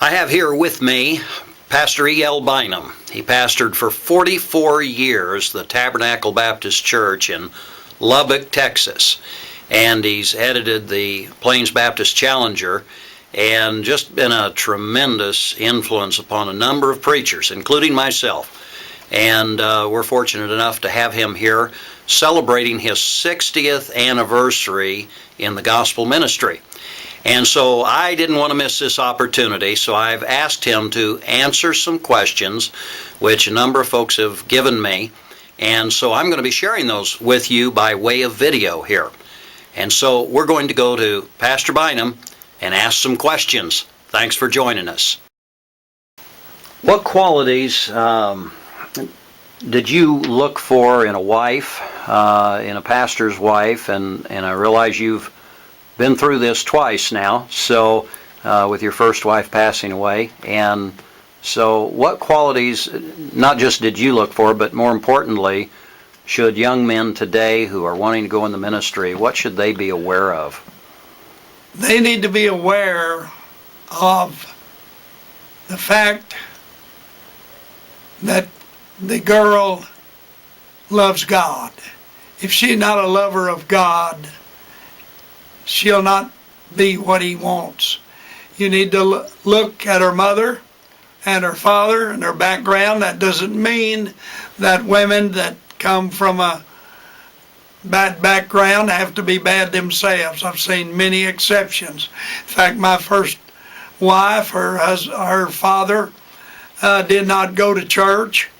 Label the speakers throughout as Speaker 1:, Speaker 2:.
Speaker 1: I have here with me Pastor E.L. Bynum. He pastored for 44 years the Tabernacle Baptist Church in Lubbock, Texas. And he's edited the Plains Baptist Challenger and just been a tremendous influence upon a number of preachers, including myself. And we're fortunate enough to have him here celebrating his 60th anniversary in the gospel ministry. And so I didn't want to miss this opportunity, so I've asked him to answer some questions, which a number of folks have given me. And so I'm going to be sharing those with you by way of video here. And so we're going to go to Pastor Bynum and ask some questions. Thanks for joining us. What qualities did you look for in a wife, in a pastor's wife? And I realize you've been through this twice now, so with your first wife passing away. And so what qualities, not just did you look for, but more importantly, should young men today who are wanting to go in the ministry, what should they be aware of?
Speaker 2: They need to be aware of the fact that the girl loves God. If she's not a lover of God, she'll not be what he wants. You need to look at her mother and her father and her background. That doesn't mean that women that come from a bad background have to be bad themselves. I've seen many exceptions. In fact, my first wife, her father did not go to church.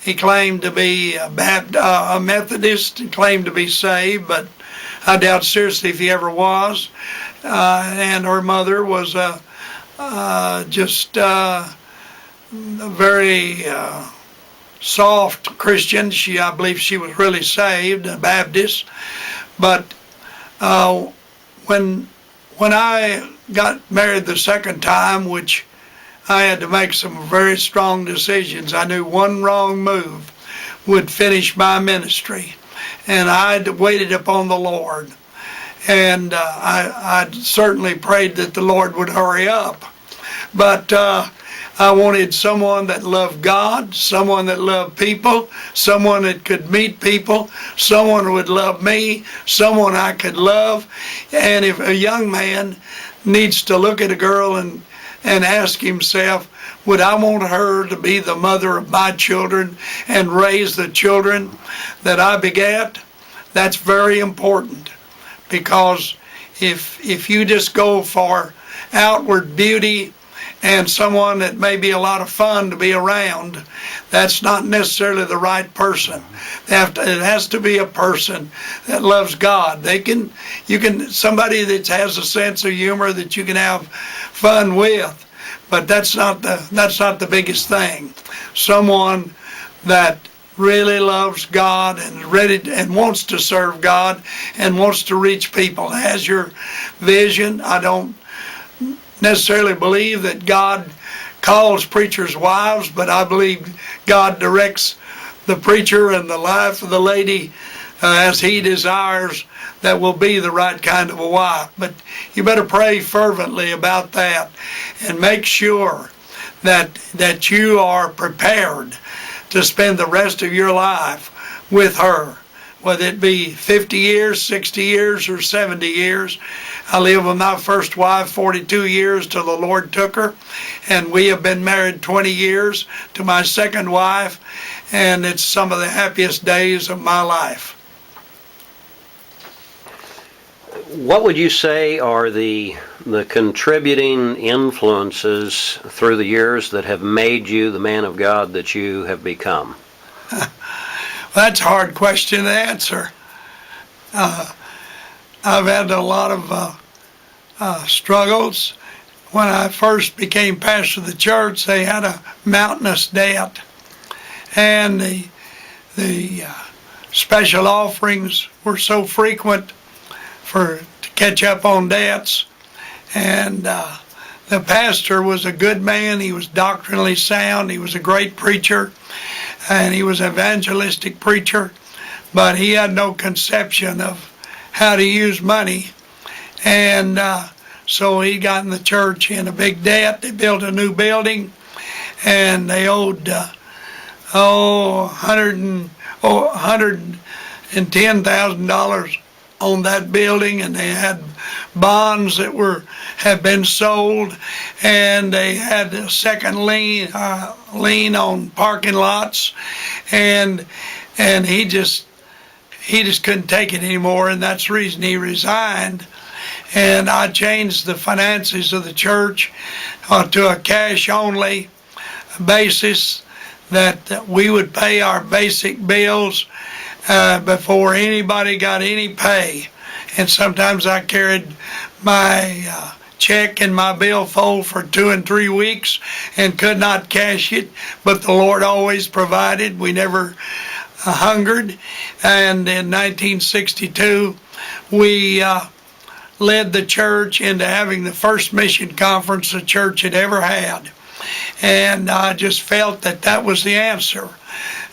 Speaker 2: He claimed to be a Methodist and claimed to be saved, but I doubt seriously if he ever was. And her mother was just a very soft Christian. I believe she was really saved, a Baptist. But when I got married the second time, which I had to make some very strong decisions, I knew one wrong move would finish my ministry. And I waited upon the Lord. And I certainly prayed that the Lord would hurry up. But I wanted someone that loved God, someone that loved people, someone that could meet people, someone who would love me, someone I could love. And if a young man needs to look at a girl and ask himself, would I want her to be the mother of my children and raise the children that I begat? That's very important, because if you just go for outward beauty and someone that may be a lot of fun to be around, that's not necessarily the right person. It has to be a person that loves God. Somebody that has a sense of humor that you can have fun with, but that's not the biggest thing. Someone that really loves God and wants to serve God and wants to reach people, has your vision. I don't necessarily believe that God calls preachers' wives, but I believe God directs the preacher and the life of the lady as he desires that will be the right kind of a wife. But you better pray fervently about that and make sure that you are prepared to spend the rest of your life with her, whether it be 50 years, 60 years, or 70 years. I lived with my first wife 42 years till the Lord took her, and we have been married 20 years to my second wife, and it's some of the happiest days of my life.
Speaker 1: What would you say are the contributing influences through the years that have made you the man of God that you have become?
Speaker 2: That's a hard question to answer. I've had a lot of struggles. When I first became pastor of the church, they had a mountainous debt, and the special offerings were so frequent to catch up on debts. And the pastor was a good man. He was doctrinally sound. He was a great preacher, and he was an evangelistic preacher, but he had no conception of how to use money. And So he got in the church in a big debt. They built a new building, and they owed $110,000 on that building, and they had bonds that had been sold, and they had a second lien on parking lots, and he just couldn't take it anymore, and that's the reason he resigned. And I changed the finances of the church to a cash-only basis, that we would pay our basic bills before anybody got any pay. And sometimes I carried my check in my billfold for 2 and 3 weeks and could not cash it, but the Lord always provided. We never hungered. And in 1962, we led the church into having the first mission conference the church had ever had. And I just felt that that was the answer,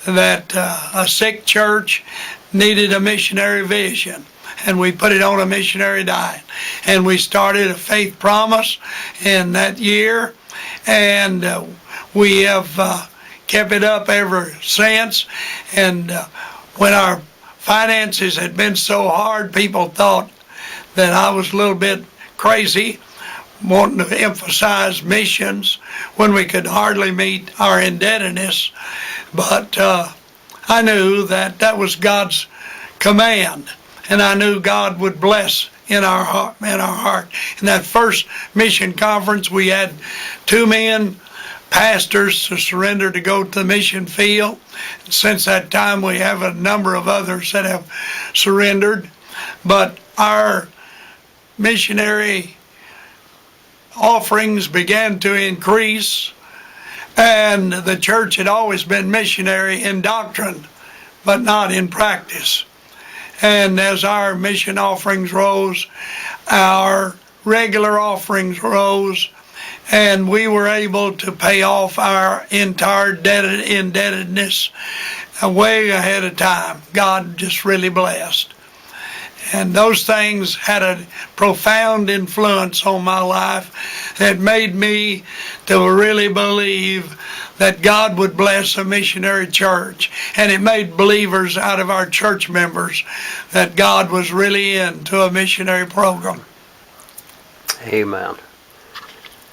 Speaker 2: that a sick church needed a missionary vision. And we put it on a missionary diet. And we started a faith promise in that year. And we have kept it up ever since. And when our finances had been so hard, people thought that I was a little bit crazy, wanting to emphasize missions when we could hardly meet our indebtedness. But I knew that that was God's command, and I knew God would bless in our heart. In that first mission conference, we had 2 men, pastors, to surrender to go to the mission field. Since that time, we have a number of others that have surrendered. But our missionary offerings began to increase, and the church had always been missionary in doctrine, but not in practice. And as our mission offerings rose, our regular offerings rose, and we were able to pay off our entire indebtedness way ahead of time. God just really blessed. And those things had a profound influence on my life that made me to really believe that God would bless a missionary church. And it made believers out of our church members that God was really into a missionary program.
Speaker 3: Amen.